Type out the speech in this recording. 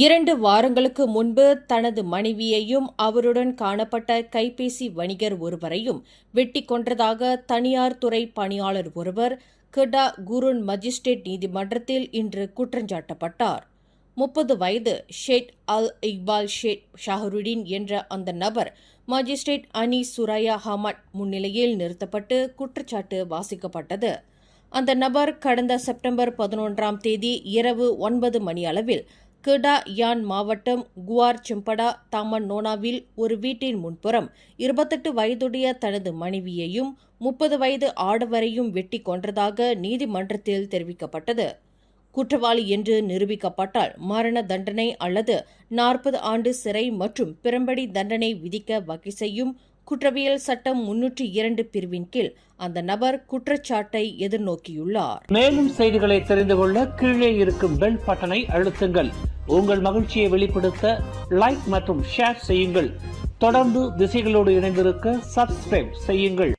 2 வாரங்களுக்கு முன்பு தனது மனைவியையும் அவருடன் காணப்பட்ட கைபேசி வணிகர் ஒருவரையும் வெட்டிக் கொன்றதாக தனியார் துறை பணியாளர் ஒருவர் கெடா குருன் மஜிஸ்ட்ரேட் நீதிமன்றத்தில் இன்று குற்றஞ்சாட்டப்பட்டார். 30 வயது ஷேட் அல் இக்பால் ஷேட் ஷஹருடீன் என்ற அந்த நபர் மஜிஸ்ட்ரேட் அனி சுரையா ஹமட் முன்னிலையில் நிறுத்தப்பட்டு குற்றச்சாட்டு வாசிக்கப்பட்டது. அந்த நபர் கடந்த செப்டம்பர் 11ஆம் தேதி இரவு 9 மணி அளவில் கெடா யான் மாவட்டம் குவார் செம்படா தாமன் நோனாவில் ஒரு வீட்டின் முன்புறம் 28 வயதுடைய தனது மனைவியையும் 30 வயது ஆடவரையும் வெட்டிக் கொன்றதாக நீதிமன்றத்தில் தெரிவிக்கப்பட்டது. குற்றவாளி என்று நிரூபிக்கப்பட்டால் மரண தண்டனை அல்லது 40 ஆண்டு சிறை மற்றும் பிறம்படி தண்டனை விதிக்க வகை செய்யும் குற்றவியல் சட்டம் 302 பிரிவின் கீழ் அந்த நபர் குற்றச்சாட்டை எதிர்நோக்கியுள்ளார். மேலும் செய்திகளை தெரிந்து கொள்ள கீழே இருக்கும் பெல் பட்டனை அழுத்துங்கள். உங்கள் மகிழ்ச்சியை வெளிப்படுத்த லைக் மற்றும் ஷேர் செய்யுங்கள். தொடர்ந்து திசைகளோடு இணைந்திருக்க சப்ஸ்கிரைப் செய்யுங்கள்.